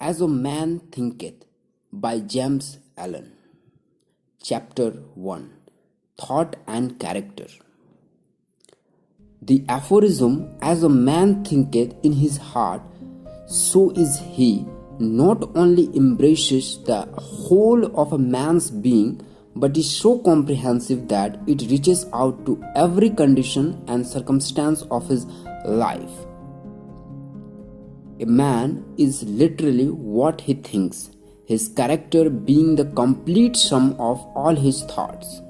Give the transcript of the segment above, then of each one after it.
As a Man Thinketh by James Allen. Chapter 1 Thought and Character. The aphorism, as a man thinketh in his heart, so is he, not only embraces the whole of a man's being, but is so comprehensive that it reaches out to every condition and circumstance of his life. A man is literally what he thinks, his character being the complete sum of all his thoughts.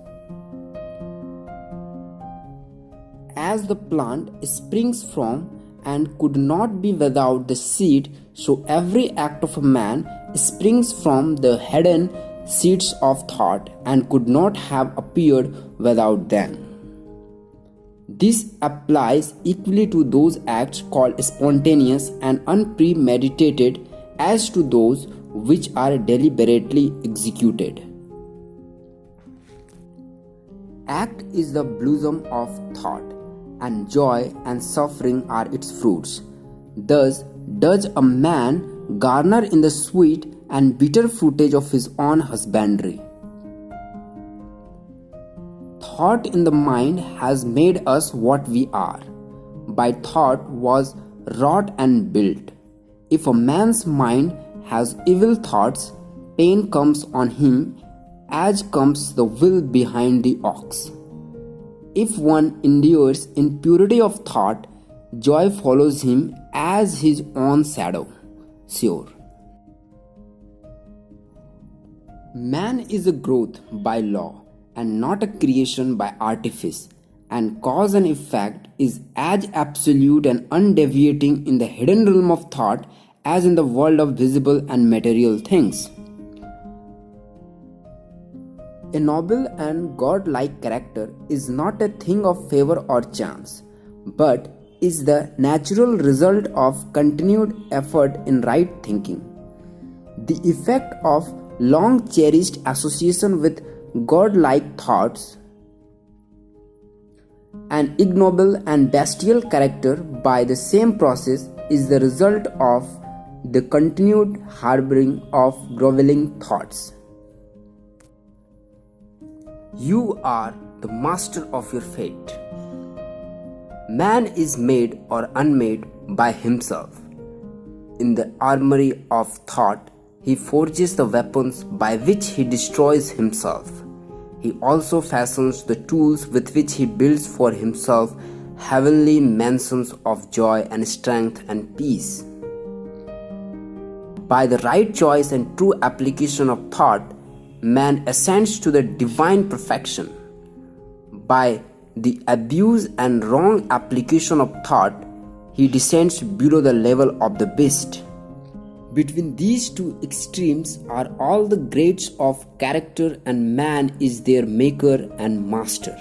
As the plant springs from and could not be without the seed, so every act of a man springs from the hidden seeds of thought and could not have appeared without them. This applies equally to those acts called spontaneous and unpremeditated as to those which are deliberately executed. Act is the blossom of thought, and joy and suffering are its fruits. Thus does a man garner in the sweet and bitter fruitage of his own husbandry. Thought in the mind has made us what we are. By thought was wrought and built. If a man's mind has evil thoughts, pain comes on him as comes the will behind the ox. If one endures in purity of thought, joy follows him as his own shadow. Sure. Man is a growth by law and not a creation by artifice, and cause and effect is as absolute and undeviating in the hidden realm of thought as in the world of visible and material things. A noble and godlike character is not a thing of favor or chance, but is the natural result of continued effort in right thinking. The effect of long cherished association with godlike thoughts. An ignoble and bestial character by the same process is the result of the continued harboring of groveling thoughts. You are the master of your fate. Man is made or unmade by himself. In the armory of thought, he forges the weapons by which he destroys himself. He also fashions the tools with which he builds for himself heavenly mansions of joy and strength and peace. By the right choice and true application of thought, man ascends to the divine perfection. By the abuse and wrong application of thought, he descends below the level of the beast. Between these two extremes are all the grades of character, and man is their maker and master.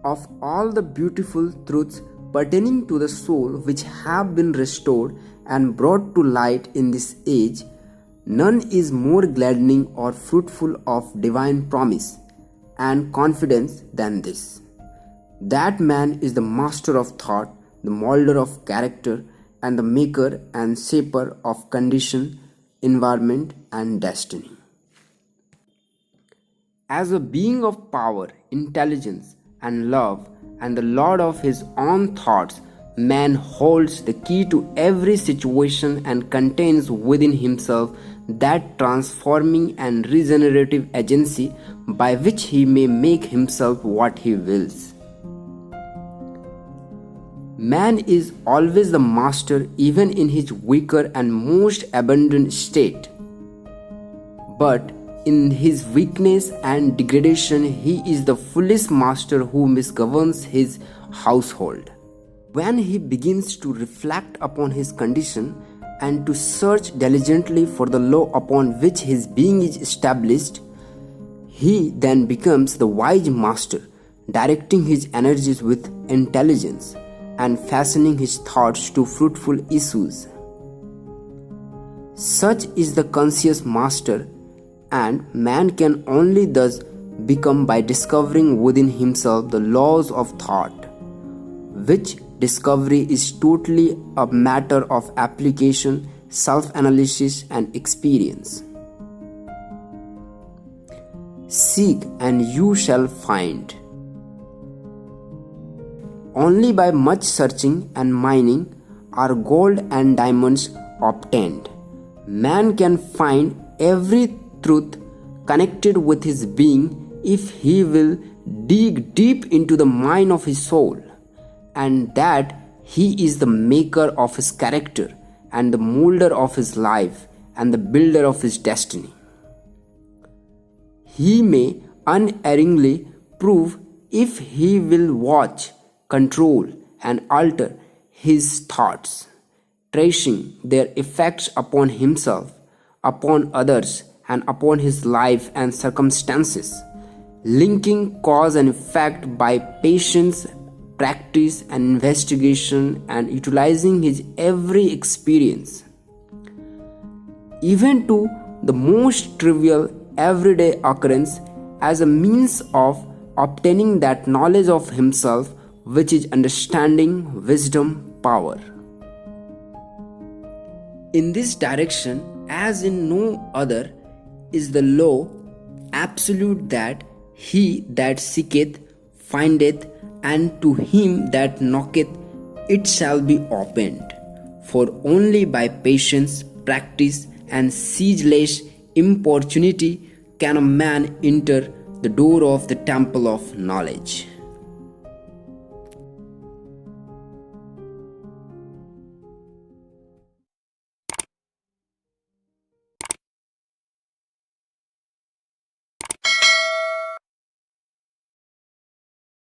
Of all the beautiful truths pertaining to the soul which have been restored and brought to light in this age, none is more gladdening or fruitful of divine promise and confidence than this: that man is the master of thought, the molder of character, and the maker and shaper of condition, environment, and destiny. As a being of power, intelligence, and love, and the lord of his own thoughts, man holds the key to every situation and contains within himself that transforming and regenerative agency by which he may make himself what he wills. Man is always the master even in his weaker and most abandoned state. But in his weakness and degradation, he is the fullest master who misgoverns his household. When he begins to reflect upon his condition and to search diligently for the law upon which his being is established, he then becomes the wise master, directing his energies with intelligence and fashioning his thoughts to fruitful issues. Such is the conscious master, and man can only thus become by discovering within himself the laws of thought, which discovery is totally a matter of application self-analysis, and experience. Seek and you shall find. Only by much searching and mining are gold and diamonds obtained. Man can find every truth connected with his being if he will dig deep into the mine of his soul, and that he is the maker of his character and the molder of his life and the builder of his destiny. He may unerringly prove if he will watch, control, and alter his thoughts, tracing their effects upon himself, upon others, and upon his life and circumstances, linking cause and effect by patience, practice, and investigation, and utilizing his every experience, even to the most trivial everyday occurrence, as a means of obtaining that knowledge of himself which is understanding, wisdom, power. In this direction, as in no other, is the law absolute that he that seeketh findeth, and to him that knocketh it shall be opened. For only by patience, practice, and ceaseless importunity can a man enter the door of the temple of knowledge.